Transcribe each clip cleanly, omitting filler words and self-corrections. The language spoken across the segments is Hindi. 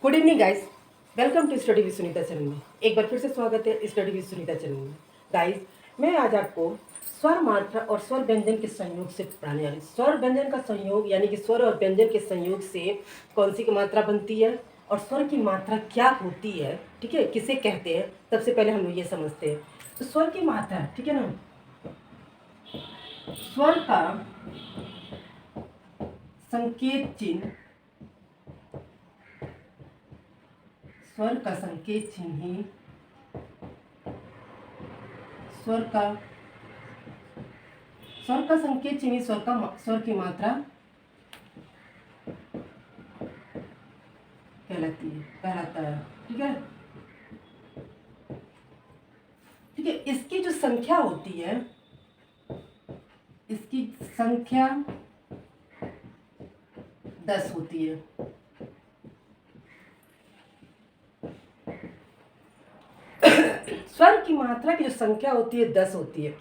Good evening guys. Welcome to study with Sunita channel में एक बार फिर से स्वागत है स्टडी विद सुनीता चैनल में। गाइस, मैं आज आपको स्वर मात्रा और स्वर व्यंजन के संयोग से पढ़ाने वाली। स्वर व्यंजन का संयोग यानी कि स्वर और व्यंजन के संयोग से कौन सी की मात्रा बनती है और स्वर की मात्रा क्या होती है, ठीक है, किसे कहते हैं। सबसे पहले हम लोग ये समझते हैं तो स्वर की मात्रा, ठीक है ना। स्वर का संकेत चिन्ह, स्वर का संकेत चिन्ह ही स्वर का संकेत चिन्ह स्वर की मात्रा कहलाता है। ठीक है, ठीक है। इसकी जो संख्या होती है, इसकी संख्या 10 होती है। स्वर की मात्रा की जो संख्या होती है 10 होती है।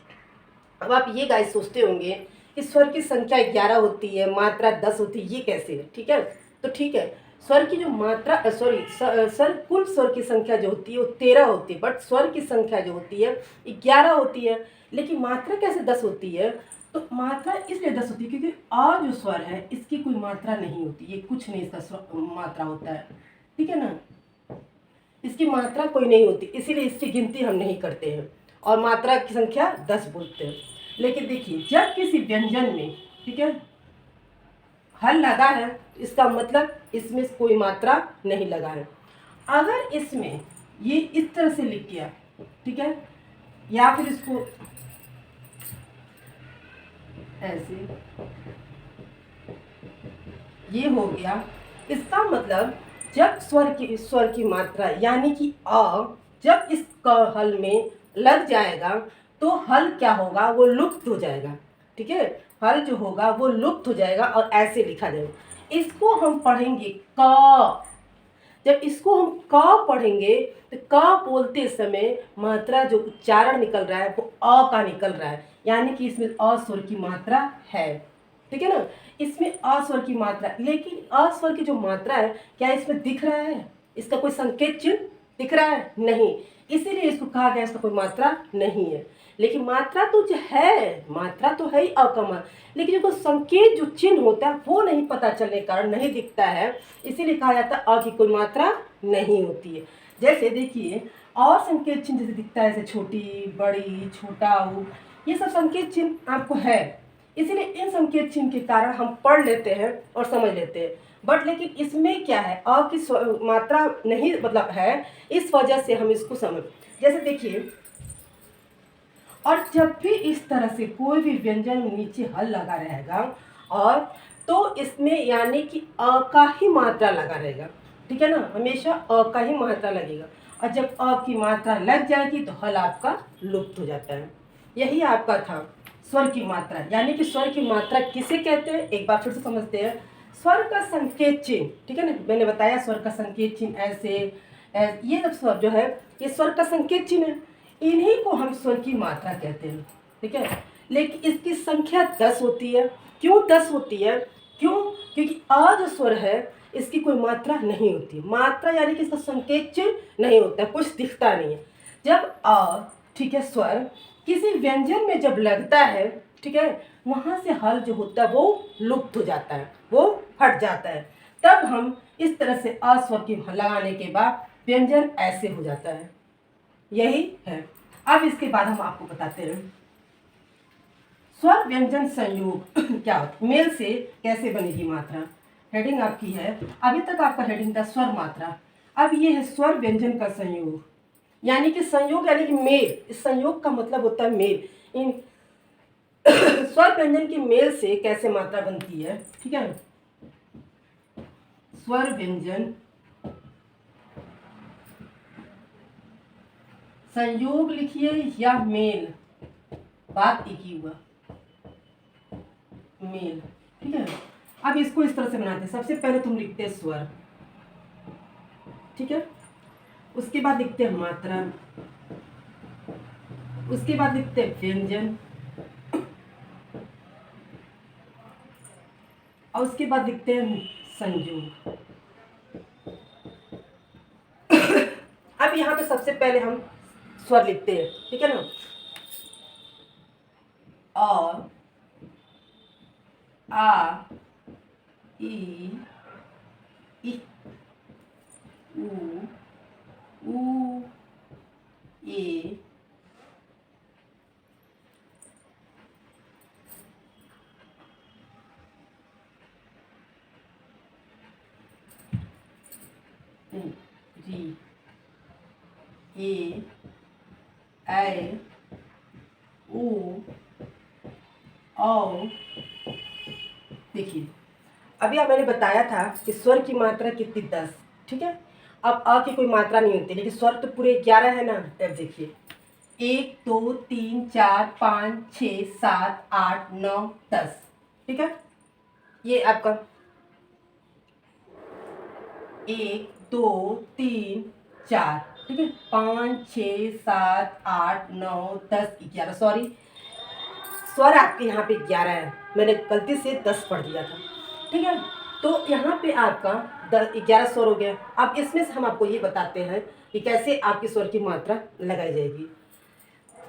अब आप ये गाइस सोचते होंगे कि स्वर की संख्या 11 होती है, मात्रा 10 होती है, ये कैसे है। ठीक है, तो ठीक है, स्वर की जो मात्रा सर कुल स्वर की संख्या जो होती है वो 13 होती है, बट स्वर की संख्या जो होती है 11 होती है। लेकिन मात्रा कैसे 10 होती है? तो मात्रा इसलिए 10 होती है क्योंकि आ जो स्वर है इसकी कोई मात्रा नहीं होती, ये कुछ नहीं इसका मात्रा होता है। ठीक है ना, इसकी मात्रा कोई नहीं होती, इसीलिए इसकी गिनती हम नहीं करते हैं और मात्रा की संख्या 10 बोलते हैं। लेकिन देखिए, जब किसी व्यंजन में, ठीक है, हल लगा है, इसका मतलब इसमें कोई मात्रा नहीं लगा है। अगर इसमें ये इस तरह से लिख दिया, ठीक है, या फिर इसको ऐसे, ये हो गया, इसका मतलब जब स्वर की मात्रा यानी कि अ जब इस हल में लग जाएगा तो हल क्या होगा, वो लुप्त हो जाएगा। ठीक है, हल जो होगा वो लुप्त हो जाएगा और ऐसे लिखा जाएगा। इसको हम पढ़ेंगे क। जब इसको हम क पढ़ेंगे तो क बोलते समय मात्रा जो उच्चारण निकल रहा है वो अ का निकल रहा है, यानी कि इसमें अ स्वर की मात्रा है। ठीक है ना, इसमें अ स्वर की मात्रा, लेकिन अ स्वर की जो मात्रा है क्या इसमें दिख रहा है? इसका कोई संकेत चिन्ह दिख रहा है? नहीं, इसीलिए इसको कहा गया इसका कोई मात्रा नहीं है। लेकिन मात्रा तो जो है, मात्रा तो है ही अ का मान, लेकिन जो संकेत जो चिन्ह होता है वो नहीं पता चलने के कारण नहीं दिखता है, इसीलिए कहा जाता है अ की कोई मात्रा नहीं होती है। जैसे देखिए, और संकेत चिन्ह जैसे दिखता है, जैसे छोटी, बड़ी, छोटा, ये सब संकेत चिन्ह आपको है, इसीलिए इन संकेत चिन्ह के कारण हम पढ़ लेते हैं और समझ लेते हैं। बट लेकिन इसमें क्या है, अ की मात्रा नहीं मतलब है, इस वजह से हम इसको समझ, जैसे देखिए, और जब भी इस तरह से कोई भी व्यंजन नीचे हल लगा रहेगा और तो इसमें यानी कि अ का ही मात्रा लगा रहेगा। ठीक है ना, हमेशा अ का ही मात्रा लगेगा, और जब अ की मात्रा लग जाएगी तो हल आपका लुप्त हो जाता है। यही आपका था स्वर की मात्रा, यानी कि स्वर की मात्रा किसे कहते हैं, एक बार फिर से समझते हैं। स्वर का संकेत चिन्ह, ठीक है ना, मैंने बताया स्वर का संकेत चिन्ह ऐसे, ये सब स्वर जो है ये स्वर का संकेत चिन्ह है, इन्हीं को हम स्वर की मात्रा कहते हैं। ठीक है, लेकिन इसकी संख्या 10 होती है। क्यों 10 होती है? क्यों? क्योंकि अ जो स्वर है इसकी कोई मात्रा नहीं होती, मात्रा यानी कि इसका संकेत चिन्ह नहीं होता, कुछ दिखता नहीं है। जब अ, ठीक है, स्वर किसी व्यंजन में जब लगता है, ठीक है, वहाँ से हल जो होता है वो लुप्त हो जाता है, वो हट जाता है। तब हम इस तरह से अ स्वर की लगाने के बाद व्यंजन ऐसे हो जाता है। यही है। अब इसके बाद हम आपको बताते हैं स्वर व्यंजन संयोग क्या होता है, मेल से कैसे बनेगी मात्रा। हेडिंग आपकी है, अभी तक आपका हेडिंग था स्वर मात्रा, अब ये है स्वर व्यंजन का संयोग, यानी कि संयोग यानी कि मेल। इस संयोग का मतलब होता है मेल। इन स्वर व्यंजन की मेल से कैसे मात्रा बनती है। ठीक है, स्वर व्यंजन संयोग लिखिए या मेल, बात एक ही हुआ, मेल। ठीक है, अब इसको इस तरह से बनाते हैं। सबसे पहले तुम लिखते हैं स्वर, ठीक है, उसके बाद लिखते हैं मात्रा, उसके बाद लिखते हैं व्यंजन, और उसके बाद लिखते हैं संयोग। यहाँ पे सबसे पहले हम स्वर लिखते हैं, ठीक है ना। अ, आ, ई, उ, ऊ, ए, री, ए, ऐ, ऊ, औ। देखिए अभी मैंने बताया था कि स्वर की मात्रा कितनी 10, ठीक है। अब अ की कोई मात्रा नहीं होती, लेकिन स्वर तो पूरे 11 है ना। अब देखिए 1 2 3 4 5 6 7 8 9 10, ठीक है। ये आपका 1 2 3 4, ठीक है, 5 6 7 8 9 10 11, सॉरी स्वर आपके यहाँ पे 11 है, मैंने गलती से 10 पढ़ दिया था, ठीक है। तो यहाँ पे आपका 11 स्वर हो गया। अब इसमें से हम आपको ये बताते हैं कि कैसे आपकी स्वर की मात्रा लगाई जाएगी।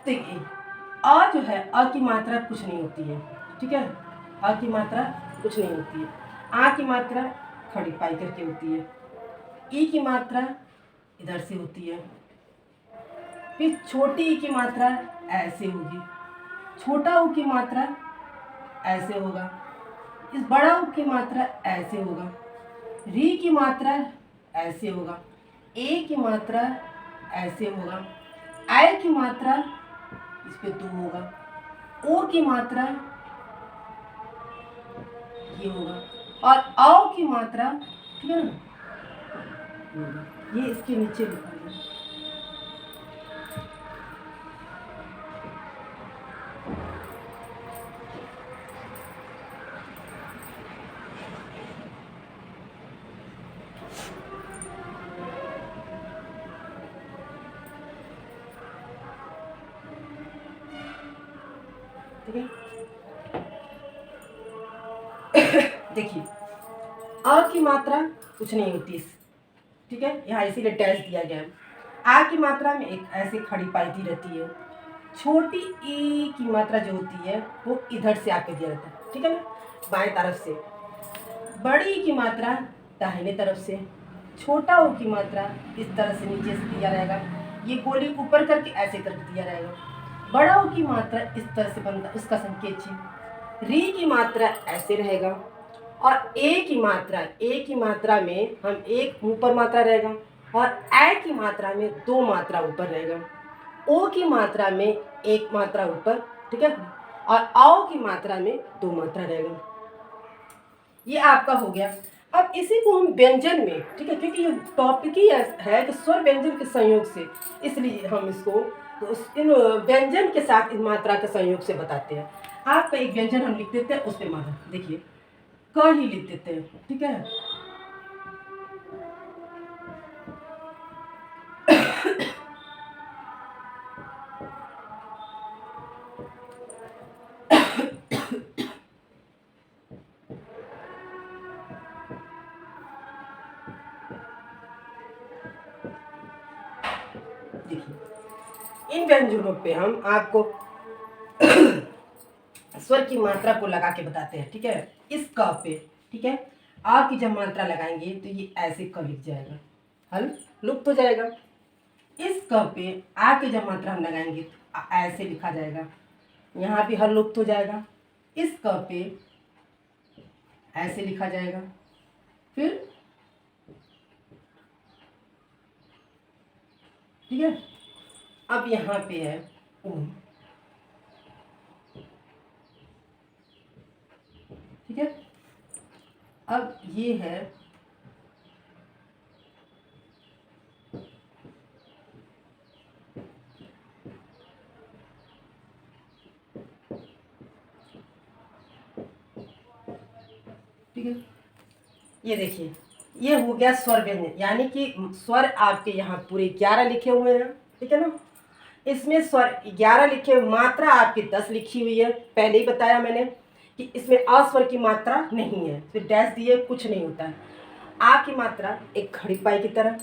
देखिए अ जो है, अ की मात्रा कुछ नहीं होती है, ठीक है। अ की मात्रा कुछ नहीं होती है। आ की मात्रा खड़ी पाई करके होती है। ई की मात्रा इधर से होती है। फिर छोटी ई की मात्रा ऐसे होगी, छोटा ऊ की मात्रा ऐसे होगा, इस बड़ा ऊ की मात्रा ऐसे होगा, री की मात्रा ऐसे होगा, ए की मात्रा ऐसे होगा, आई की मात्रा इस पे 2 होगा, ओ की मात्रा ये होगा, और औ की मात्रा, ठीक है ना, ये होगा। ये इसके नीचे लिखा है। ठीक है। देखिए अ की मात्रा कुछ नहीं होती, ठीक है, यहाँ इसीलिए डैश दिया गया है। आ की मात्रा में एक ऐसे खड़ी पाई दी रहती है। छोटी ई की मात्रा जो होती है वो इधर से आके दिया रहता है, ठीक है ना, बाएं तरफ से। बड़ी ई की मात्रा दाहिने तरफ से। छोटा ओ की मात्रा इस तरह से नीचे से दिया रहेगा, ये गोली ऊपर करके ऐसे करके दिया रहेगा। बड़ा ओ की मात्रा इस तरह से बनता, उसका संकेत चिन्ह। री की मात्रा ऐसे रहेगा, और ए की मात्रा में हम एक ऊपर मात्रा रहेगा, और ए की मात्रा में 2 मात्रा ऊपर रहेगा। ओ की मात्रा में 1 मात्रा ऊपर, ठीक है, और औ की मात्रा में 2 मात्रा रहेगा। ये आपका हो गया। अब इसी को हम व्यंजन में, ठीक है, क्योंकि ये टॉपिक ही है कि स्वर व्यंजन के संयोग से, इसलिए हम इसको तो इन व्यंजन के साथ इन मात्रा के संयोग से बताते हैं। आपका एक व्यंजन हम लिख देते हैं, उस पर मात्रा देखिए क ही लिख देते हैं, ठीक है। देखिए इन व्यंजनों पे हम आपको स्वर की मात्रा को लगा के बताते हैं, ठीक है। इस क पे, ठीक है, आ की जब मात्रा लगाएंगे तो ये ऐसे क लिख जाएगा, हल लुप्त हो जाएगा। इस क पे आ की जब मात्रा हम लगाएंगे तो ऐसे लिखा जाएगा, यहाँ भी हल लुप्त हो जाएगा। इस क पे ऐसे लिखा जाएगा, फिर ठीक है। अब यहाँ पे है ऊन, ठीक है। अब ये है ठीक है। ये देखिए ये हो गया स्वर व्यंजन, यानी कि स्वर आपके यहाँ पूरे 11 लिखे हुए हैं, ठीक है ना। इसमें स्वर 11 लिखे हुए, मात्रा आपकी 10 लिखी हुई है। पहले ही बताया मैंने कि इसमें अस्वर की मात्रा नहीं है, फिर डैश दिए कुछ नहीं होता है। आ की मात्रा एक खड़ी पाई की तरह,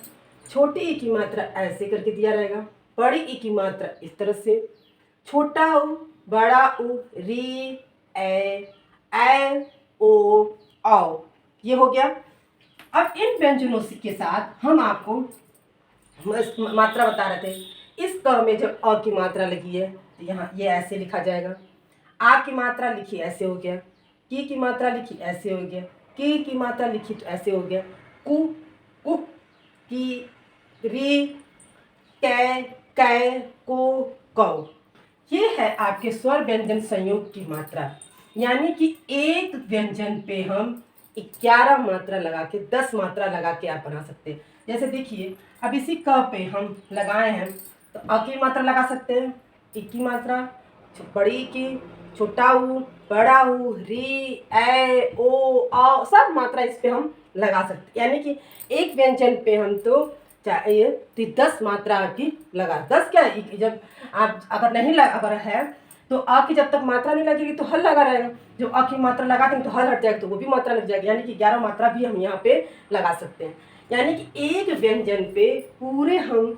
छोटी ई की मात्रा ऐसे करके दिया रहेगा, बड़ी ई की मात्रा इस तरह से, छोटा ऊ, बड़ा ऊ, री, ए, ओ, औ, ये हो गया। अब इन व्यंजनों के साथ हम आपको मात्रा बता रहे थे। इस क में जब अ की मात्रा लगी है तो यहाँ ये ऐसे लिखा जाएगा। आ की मात्रा लिखी ऐसे हो गया, की मात्रा लिखी ऐसे हो गया, की मात्रा लिखी तो ऐसे हो गया, कु, कुक, की, री, कै, कै, को, कौ। ये है आपके स्वर व्यंजन संयोग की मात्रा। यानी कि एक व्यंजन पे हम 11 मात्रा लगा के 10 मात्रा लगा के आप बना सकते हैं। जैसे देखिए अब इसी क पे हम लगाए हैं तो अ की मात्रा लगा सकते हैं, ई की मात्रा, बड़ी की, छोटा ऊ, बड़ा ऊ, री, ए, ओ, औ, सब मात्रा इस पे हम लगा सकते हैं। यानी कि एक व्यंजन पे हम तो चाहिए तो 10 मात्रा की लगा, 10 क्या जब आप अगर नहीं अगर है तो अ की जब तक मात्रा नहीं लगेगी तो हल लगा रहेगा, जब अ की मात्रा लगा देंगे तो हल हट जाएगा तो वो भी मात्रा लग जाएगी। यानी कि 11 मात्रा भी हम यहाँ पे लगा सकते हैं। यानी कि एक व्यंजन पे पूरे हम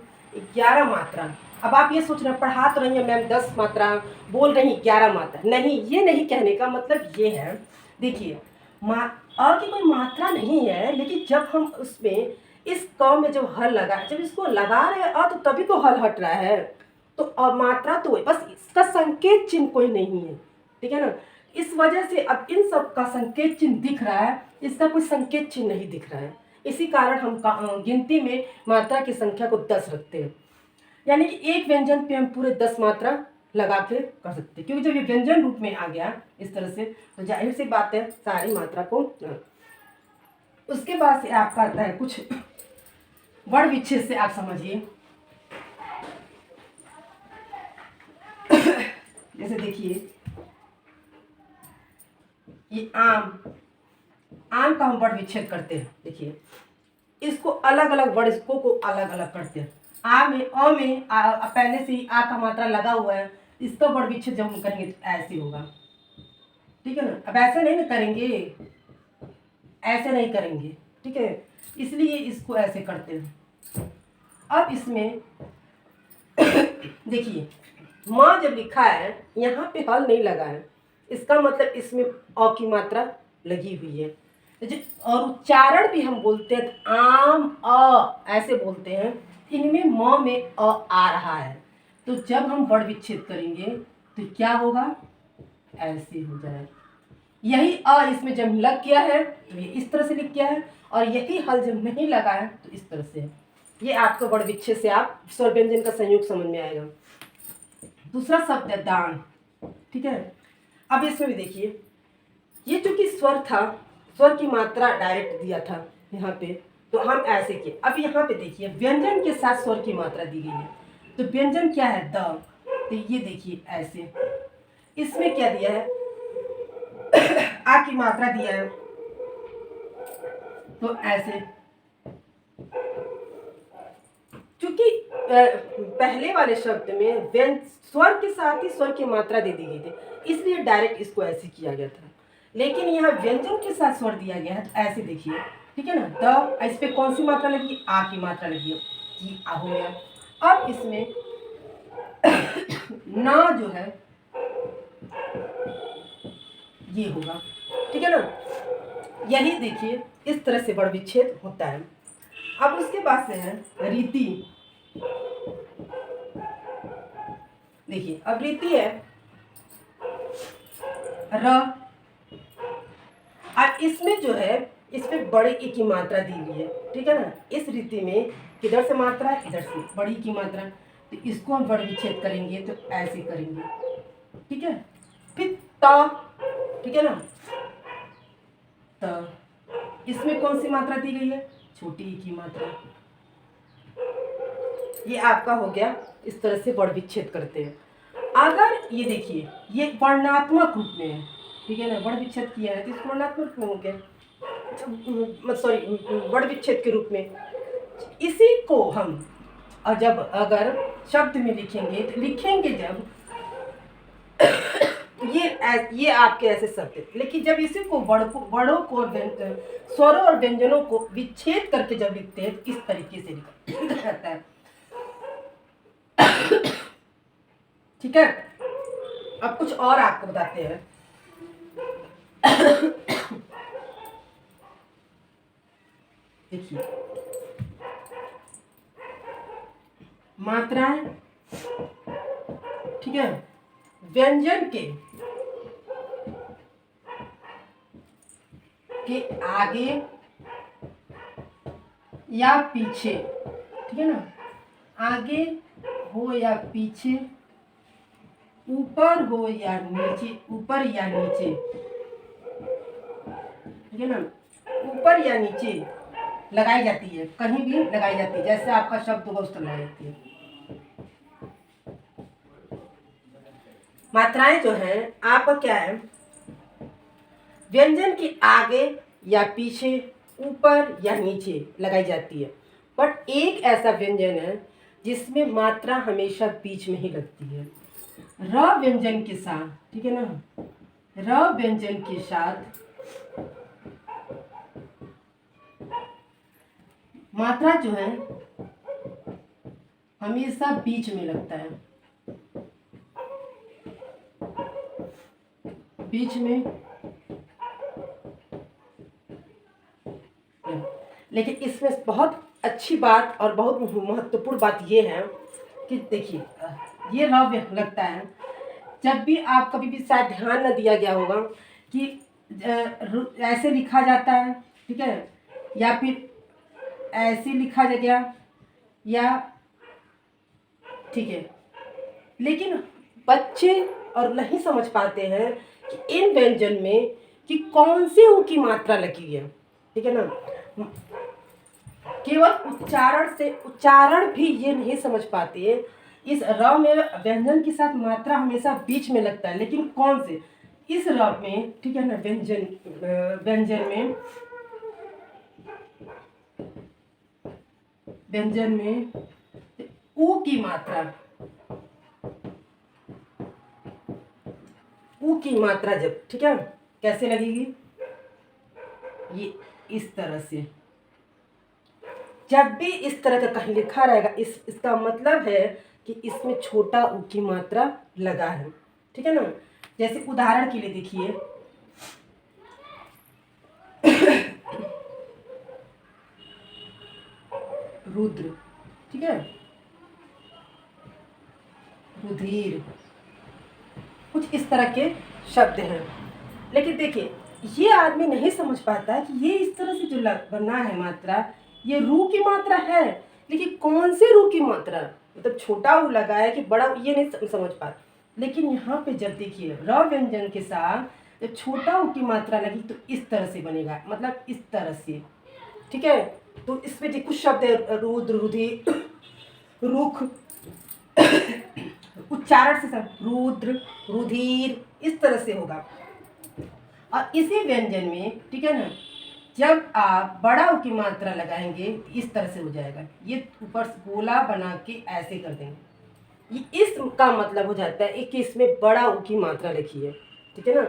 11 मात्रा। अब आप ये सोच रहे हैं पढ़ा तो रही है मैम 10 मात्रा, बोल रही 11 मात्रा, नहीं, ये नहीं कहने का मतलब ये है। देखिए अ की कोई मात्रा नहीं है, लेकिन जब हम उसमें इस क में जब हल लगा, जब इसको लगा रहे हैं तो तभी तो हल हट रहा है, तो मात्रा तो बस इसका संकेत चिन्ह कोई नहीं है, ठीक है ना। इस वजह से अब इन सब का संकेत चिन्ह दिख रहा है, इसका कोई संकेत चिन्ह नहीं दिख रहा है। इसी कारण हम गिनती में मात्रा की संख्या को 10 रखते हैं। यानी कि एक व्यंजन पे हम पूरे 10 मात्रा लगा के कर सकते हैं, क्योंकि जब ये व्यंजन रूप में आ गया इस तरह से तो जाहिर सी बात है सारी मात्रा को। उसके बाद से आपका आता है कुछ वर्ण विच्छेद से आप समझिए। जैसे देखिए ये आम का हम वर्ण विच्छेद करते हैं। देखिए इसको अलग अलग वर्ण को अलग अलग करते हैं। अ में पहले से ही आ का मात्रा लगा हुआ है, इसका वर्ण विच्छेद जब हम करेंगे तो ऐसे होगा, ठीक है ना। अब ऐसे नहीं ना करेंगे, ऐसे नहीं करेंगे, ठीक है, इसलिए इसको ऐसे करते हैं। अब इसमें देखिए माँ जब लिखा है यहाँ पे हल नहीं लगा है, इसका मतलब इसमें अ की मात्रा लगी हुई है। और उच्चारण भी हम बोलते हैं तो आम अ ऐसे बोलते हैं, इनमें म में अ आ रहा है, तो जब हम वर्ण विच्छेद करेंगे तो क्या होगा, ऐसे हो जाएगा। यही अ इसमें जब लग गया है तो ये इस तरह से लिख गया है, और यही हल जब नहीं लगा है तो इस तरह से। ये आपको वर्ण विच्छेद से आप स्वर व्यंजन का संयोग समझ में आएगा। दूसरा शब्द है दान, ठीक है। अब इसमें भी देखिए ये चूंकि स्वर था, स्वर की मात्रा डायरेक्ट दिया था यहाँ पे, तो हम ऐसे किए। अब यहाँ पे देखिए व्यंजन के साथ स्वर की मात्रा दी गई है, तो व्यंजन क्या है द, तो ये देखिए ऐसे। इसमें क्या दिया है आ की मात्रा दिया है, तो ऐसे। क्योंकि पहले वाले शब्द में स्वर के साथ ही स्वर की मात्रा दे दी गई थी, इसलिए डायरेक्ट इसको ऐसे किया गया था। लेकिन यहाँ व्यंजन के साथ स्वर दिया गया है, तो ऐसे देखिए, ठीक है ना। द इस पे कौन सी मात्रा लगी, आ की मात्रा लगी है, जी आ हो गया। अब इसमें ना जो है ये होगा, ठीक है ना। यही देखिए इस तरह से वर्ण विच्छेद होता है। अब उसके बाद से है रीति। देखिए अब रीति है र, अब इसमें जो है इसमें बड़ी ई की मात्रा दी हुई है, ठीक है ना। इस रीति में किधर से मात्रा, इधर से बड़ी की मात्रा, तो इसको हम वर्ण विच्छेद करेंगे तो ऐसे करेंगे, ठीक है। फिर त, ठीक है ना, त इसमें कौन सी मात्रा दी गई है, छोटी ई की मात्रा। ये आपका हो गया, इस तरह से वर्ण विच्छेद करते हैं। अगर ये देखिए ये वर्णात्मक रूप में है, ठीक है ना, वर्ण विच्छेद किया है तो इसको वर्णात्मक में हो गया, सॉरी वर्ण विच्छेद के रूप में। इसी को हम जब अगर शब्द में लिखेंगे तो लिखेंगे जब ये आपके ऐसे शब्द हैं। लेकिन जब इसी को बड़ों को स्वरों और व्यंजनों को विच्छेद करके जब लिखते हैं तो इस तरीके से लिखा जाता है। ठीक है, अब कुछ और आपको बताते हैं। देखिए, मात्राएं, ठीक है, व्यंजन के आगे या पीछे, ठीक है ना, आगे हो या पीछे, ऊपर हो या नीचे, ऊपर या नीचे, ठीक है ना, ऊपर या नीचे लगाई जाती है, कहीं भी लगाई जाती है, जैसे आपका शब्द होगा उस तरह लगाई जाती है। मात्राएं जो हैं आपका क्या है, व्यंजन के आगे या पीछे, ऊपर या नीचे लगाई जाती है। बट एक ऐसा व्यंजन है जिसमें मात्रा हमेशा बीच में ही लगती है, र व्यंजन के साथ, ठीक है ना, र व्यंजन के साथ मात्रा जो है हमेशा बीच में लगता है, बीच में। लेकिन इसमें बहुत अच्छी बात और बहुत महत्वपूर्ण बात ये है कि देखिए, ये रव्य लगता है जब भी आप कभी भी शायद ध्यान न दिया गया होगा कि ऐसे लिखा जाता है, ठीक है, या फिर ऐसे लिखा गया, या ठीक है, लेकिन बच्चे और नहीं समझ पाते हैं कि इन व्यंजन में कि कौन से ऊ की मात्रा लगी है, ठीक है ना। केवल उच्चारण से, उच्चारण भी ये नहीं समझ पाते, इस र में व्यंजन के साथ मात्रा हमेशा बीच में लगता है, लेकिन कौन से, इस र में, ठीक है ना, व्यंजन में ऊ की मात्रा, ऊ की मात्रा जब, ठीक है, कैसे लगेगी, ये इस तरह से, जब भी इस तरह का कहीं लिखा रहेगा इसका मतलब है कि इसमें छोटा ऊ की मात्रा लगा है, ठीक है ना। जैसे उदाहरण के लिए देखिए, रुद्र, ठीक है, रुधिर, कुछ इस तरह के शब्द हैं। लेकिन देखिए, ये आदमी नहीं समझ पाता कि ये इस तरह से जो बना है मात्रा, ये रू की मात्रा है, लेकिन कौन से रू की मात्रा, मतलब छोटा ऊ लगा है कि बड़ा, ये नहीं समझ पाता। लेकिन यहाँ पे जब देखिए र व्यंजन के साथ जब छोटा ऊ की मात्रा लगी तो इस तरह से बनेगा, मतलब इस तरह से, ठीक है। तो इसमें जो कुछ शब्द है, रुद्र, रुधिर, रुख, उच्चारण से सब रुद्र, रुधिर, इस तरह से होगा। और इसी व्यंजन में, ठीक है ना, जब आप बड़ा ऊ की मात्रा लगाएंगे इस तरह से हो जाएगा, ये ऊपर से गोला बना के ऐसे कर देंगे, ये इसका मतलब हो जाता है कि इसमें बड़ा ऊ की मात्रा लिखी है, ठीक है ना।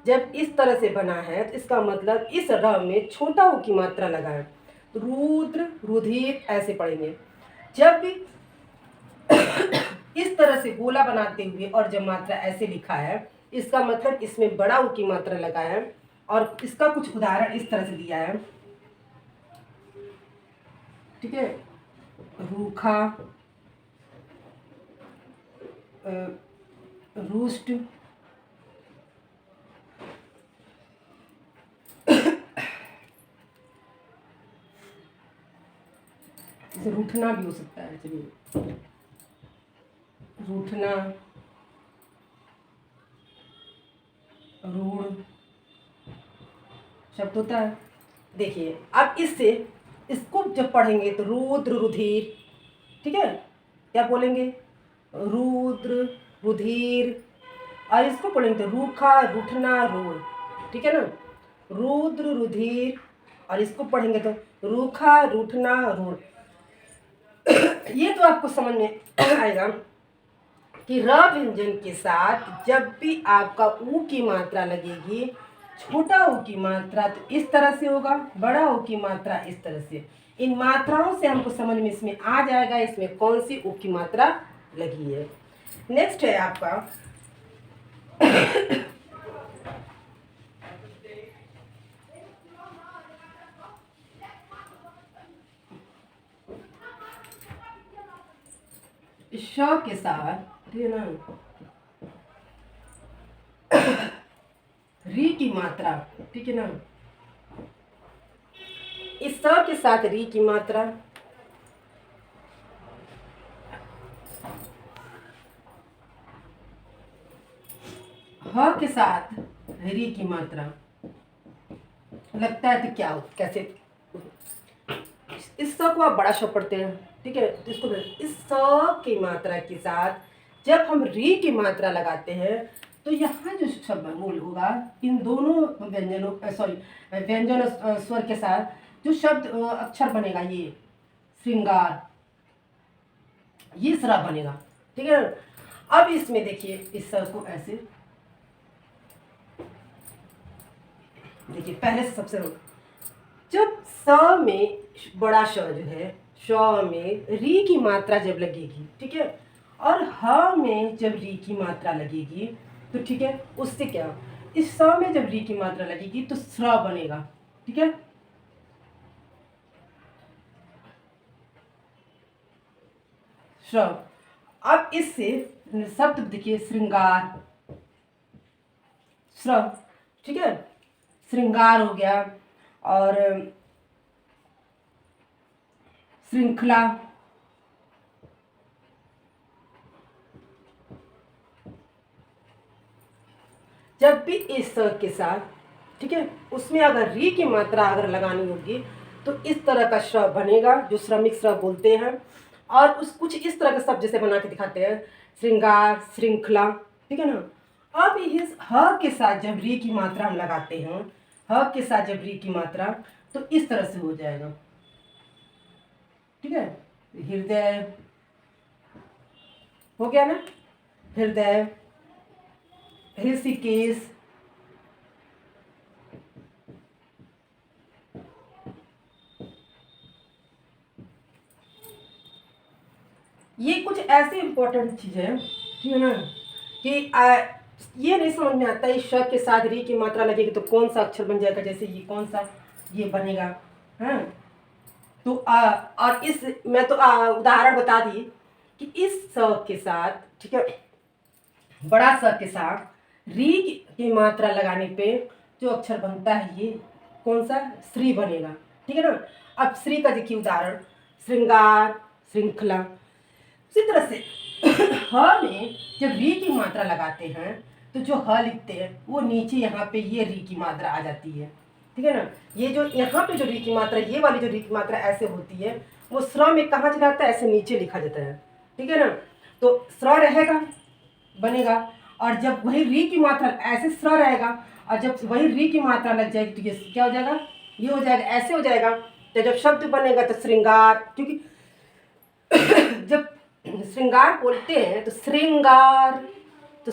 जब इस तरह से बना है तो इसका मतलब इस र में छोटा ऊ की मात्रा लगा है, तो रुद्र, रुधिर ऐसे पढ़ेंगे। जब भी इस तरह से गोला बनाते हुए और जब मात्रा ऐसे लिखा है, इसका मतलब इसमें बड़ा ऊ की मात्रा लगा है। और इसका कुछ उदाहरण इस तरह से दिया है, ठीक है, रूखा, रुष्ट, जैसे रूठना भी हो सकता है, चलिए, रूठना, रूढ़ शब्द होता है। देखिए, अब इसको जब पढ़ेंगे तो रुद्र, रुधिर, ठीक है, क्या बोलेंगे, रुद्र, रुधिर, और इसको पढ़ेंगे तो रूखा, रूठना, रूढ़, ठीक है ना, रुद्र, रुधिर, और इसको पढ़ेंगे तो रूखा, रूठना, रूढ़। ये तो आपको समझ में आएगा। कि र व्यंजन के साथ जब भी आपका ऊ की मात्रा लगेगी, छोटा ऊ की मात्रा तो इस तरह से होगा, बड़ा ऊ की मात्रा इस तरह से। इन मात्राओं से हमको समझ में इसमें आ जाएगा इसमें कौन सी ऊ की मात्रा लगी है। नेक्स्ट है आपका श के साथ ना री की मात्रा, ठीक है ना, इस स के साथ री की मात्रा, ह के साथ री की मात्रा लगता है तो क्या हो कैसे, इस स को आप बड़ा श पढ़ते हैं, ठीक है, तो इसको इस स की मात्रा के साथ जब हम री की मात्रा लगाते हैं तो यहाँ जो शब्द मूल होगा इन दोनों व्यंजनों सॉरी व्यंजन स्वर के साथ जो शब्द अक्षर बनेगा ये श्रृंगार, ये सरा बनेगा, ठीक है। अब इसमें देखिए इस स को ऐसे देखिए, पहले से सबसे जब स में बड़ा श जो है, श में री की मात्रा जब लगेगी, ठीक है, और ह में जब री की मात्रा लगेगी तो ठीक है, उससे क्या, इस स में जब री की मात्रा लगेगी तो स्र बनेगा, ठीक है। श्र, अब इससे शब्द देखिए श्रृंगार, श्र, ठीक है, श्रृंगार हो गया, और श्रृंखला, जब भी इस स के साथ, ठीक है, उसमें अगर री की मात्रा अगर लगानी होगी तो इस तरह का श्र बनेगा जो श्रमिक श्र बोलते हैं, और उस कुछ इस तरह का शब्द जैसे बना के दिखाते हैं श्रृंगार, श्रृंखला, ठीक है ना। अब इस ह के साथ जब री की मात्रा हम लगाते हैं, ह के साथ जब री की मात्रा तो इस तरह से हो जाएगा, ठीक है, हृदय हो गया ना, हृदय, ऋषिकेश, ये कुछ ऐसे इंपॉर्टेंट चीज है, ठीक है ना, कि ये नहीं समझ में आता इस श के साथ री की मात्रा लगेगी तो कौन सा अक्षर बन जाएगा, जैसे ये कौन सा ये बनेगा, है। तो और इस मैं तो उदाहरण बता दी कि इस स के साथ, ठीक है, बड़ा स के साथ री की मात्रा लगाने पे जो अक्षर बनता है ये कौन सा, श्री बनेगा, ठीक है ना। अब श्री का देखिए उदाहरण श्रृंगार, श्रृंखला। उसी तरह से ह में जब री की मात्रा लगाते हैं तो जो ह लिखते हैं वो नीचे यहाँ पे ये री की मात्रा आ जाती है, ठीक है ना। ये जो यहाँ पे जो री की मात्रा, ये वाली जो री की मात्रा ऐसे होती है वो स्र में कहाँ चला जाता है, ऐसे नीचे लिखा जाता है, ठीक है ना। तो स्र रहेगा बनेगा, और जब वही री की मात्रा ऐसे स्र रहेगा, और जब वही री की मात्रा लग जाएगी तो ये क्या हो जाएगा, ये हो जाएगा, ऐसे हो जाएगा। तो जब शब्द बनेगा तो श्रृंगार, क्योंकि जब श्रृंगार बोलते हैं तो श्रृंगार, तो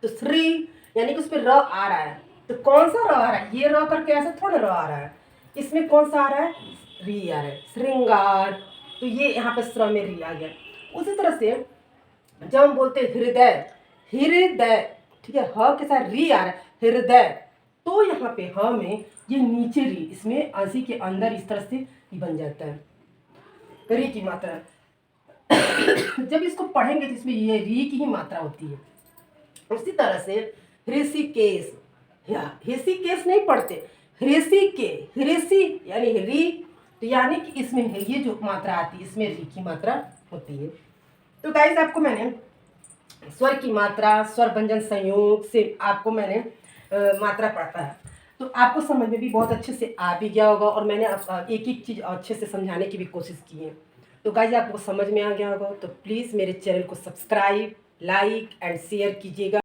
तो श्री यानी कि उसमें र आ रहा है, तो कौन सा र आ रहा है, ये र करके ऐसे थोड़ा र आ रहा है, इसमें कौन सा आ रहा है, री आ रहा है, श्रृंगार, तो ये यहाँ पे स्र में री आ गया। उसी तरह से जब हम बोलते हैं हृदय, हृदय, ठीक है, ह के साथ री आ रहा है, हृदय, तो यहाँ पे ह में ये नीचे री, इसमें अंशी के अंदर इस तरह से ही बन जाता है री की मात्रा। जब इसको पढ़ेंगे तो इसमें ये री की ही मात्रा होती है। उसी तरह से ऋषिकेश, ऋषिकेश नहीं पढ़ते, ऋषि यानी री, तो यानी कि इसमें ये जो मात्रा आती है इसमें री की मात्रा होती है। तो गाइस आपको मैंने स्वर की मात्रा, स्वर व्यंजन संयोग से आपको मैंने मात्रा पढ़ता है, तो आपको समझ में भी बहुत अच्छे से आ भी गया होगा, और मैंने एक एक चीज़ अच्छे से समझाने की भी कोशिश की है। तो गाइस आपको समझ में आ गया होगा, तो प्लीज़ मेरे चैनल को सब्सक्राइब, लाइक एंड शेयर कीजिएगा।